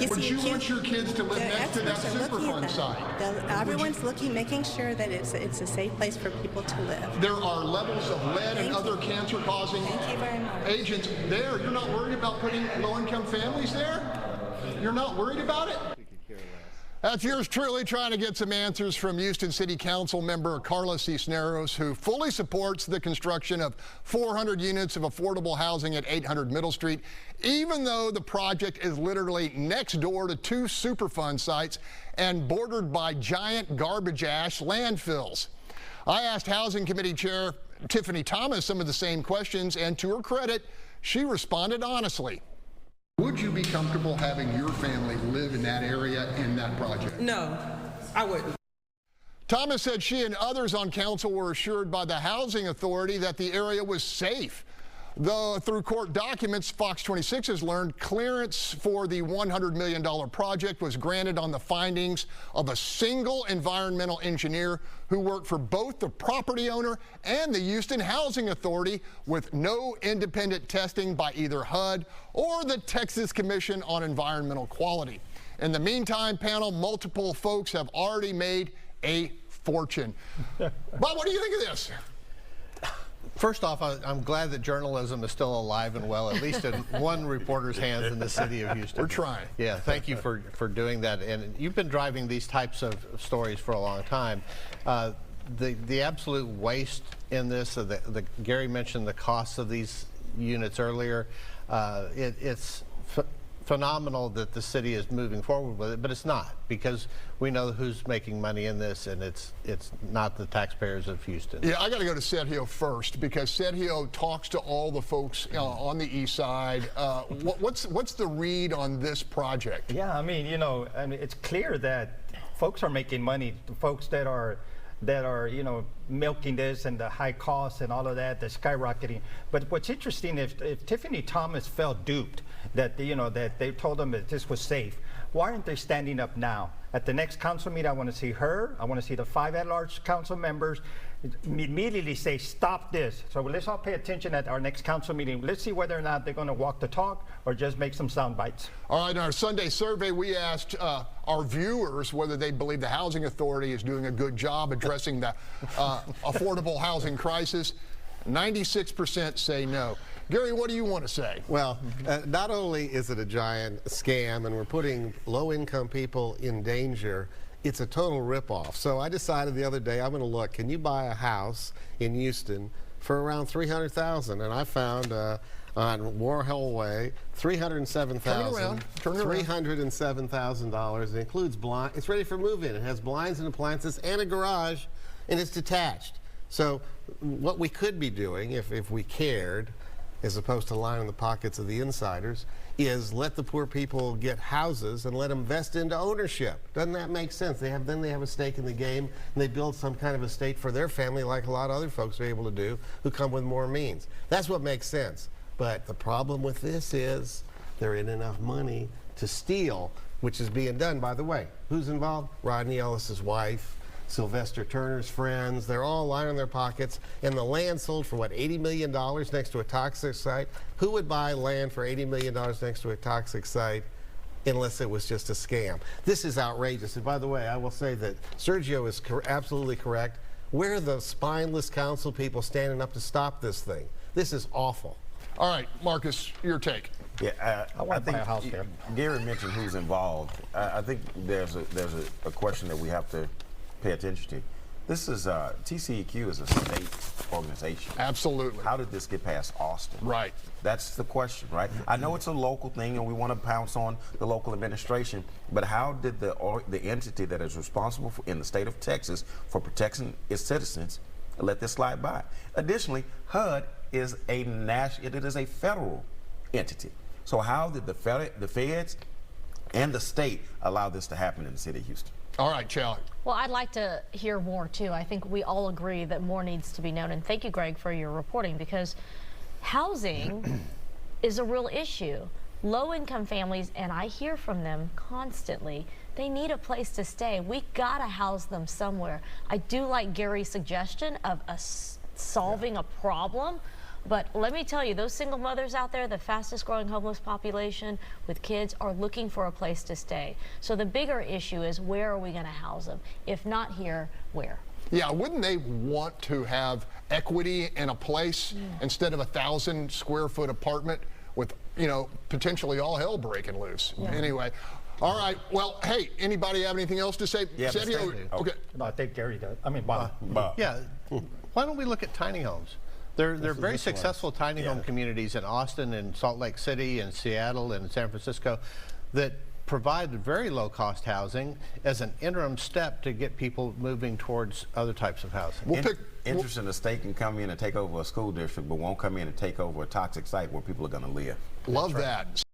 Would you want your kids to live next to that Superfund site? Everyone's looking, making sure that it's a safe place for people to live. There are levels of lead and other cancer-causing agents there. You're not worried about putting low-income families there? You're not worried about it? That's yours truly trying to get some answers from Houston City Council member Carla Cisneros, who fully supports the construction of 400 units of affordable housing at 800 Middle Street, even though the project is literally next door to 2 Superfund sites and bordered by giant garbage ash landfills. I asked Housing Committee Chair Tiffany Thomas some of the same questions, and to her credit, she responded honestly. Would you be comfortable having your family live in that area in that project? No, I wouldn't. Thomas said she and others on council were assured by the Housing Authority that the area was safe. Though through court documents, Fox 26 has learned clearance for the $100 million project was granted on the findings of a single environmental engineer who worked for both the property owner and the Houston Housing Authority, with no independent testing by either HUD or the Texas Commission on Environmental Quality. In the meantime, panel, multiple folks have already made a fortune. Bob, what do you think of this? First off, I'm glad that journalism is still alive and well, at least in one reporter's hands in the city of Houston. We're trying. Yeah, thank you for doing that. And you've been driving these types of stories for a long time. The absolute waste in this, Gary mentioned the costs of these units earlier. It's phenomenal that the city is moving forward with it, but it's not, because we know who's making money in this, and it's not the taxpayers of Houston. Yeah, I got to go to Sergio first, because Sergio talks to all the folks on the east side. What's the read on this project? Yeah, I mean, it's clear that folks are making money. The folks that are milking this and the high costs and all of that, the skyrocketing. But what's interesting, if Tiffany Thomas felt duped, that that they told them that this was safe, why aren't they standing up now? At the next council meeting, I want to see her, I want to see the 5 at-large council members immediately say, stop this. So let's all pay attention at our next council meeting. Let's see whether or not they're going to walk the talk or just make some sound bites. All right, in our Sunday survey, we asked our viewers whether they believe the Housing Authority is doing a good job addressing the affordable housing crisis. 96% say no. Gary, what do you want to say? Well, not only is it a giant scam and we're putting low-income people in danger, it's a total ripoff. So I decided the other day I'm going to look, can you buy a house in Houston for around $300,000? And I found on Warhol Way, $307,000. It includes blind. It's ready for move-in. It has blinds and appliances and a garage, and it's detached. So what we could be doing, if we cared, as opposed to lining the pockets of the insiders, is let the poor people get houses and let them vest into ownership. Doesn't that make sense? Then they have a stake in the game, and they build some kind of estate for their family, like a lot of other folks are able to do who come with more means. That's what makes sense. But the problem with this is there ain't enough money to steal, which is being done, by the way. Who's involved? Rodney Ellis's wife, Sylvester Turner's friends. They're all lining their pockets, and the land sold for what, $80 million next to a toxic site? Who would buy land for $80 million next to a toxic site unless it was just a scam? This is outrageous. And by the way, I will say that Sergio is absolutely correct. Where are the spineless council people standing up to stop this thing? This is awful. All right, Marcus, your take. Yeah, I think Gary mentioned who's involved. I think there's a question that we have to pay attention to. This is TCEQ is a state organization. Absolutely. How did this get past Austin? Right. That's the question, right? I know it's a local thing and we want to pounce on the local administration, but how did the entity that is responsible in the state of Texas for protecting its citizens let this slide by? Additionally, HUD is a federal entity. So how did the feds and the state allow this to happen in the city of Houston? All right, Charlie. Well, I'd like to hear more, too. I think we all agree that more needs to be known. And thank you, Greg, for your reporting, because housing is a real issue. Low-income families, and I hear from them constantly, they need a place to stay. We got to house them somewhere. I do like Gary's suggestion of solving a problem, But let me tell you, those single mothers out there, the fastest growing homeless population with kids, are looking for a place to stay. So the bigger issue is, where are we going to house them? If not here, where? Yeah, wouldn't they want to have equity in a place instead of a 1,000 square foot apartment with, you know, potentially all hell breaking loose? Yeah. Anyway, all right. Well, hey, anybody have anything else to say? Yeah, Sergio, okay. No, I think Gary does. I mean, Bob. Yeah, why don't we look at tiny homes? They're very successful tiny home communities in Austin and Salt Lake City and Seattle and San Francisco that provide very low-cost housing as an interim step to get people moving towards other types of housing. Interesting, the state can come in and take over a school district, but won't come in and take over a toxic site where people are going to live. Love that.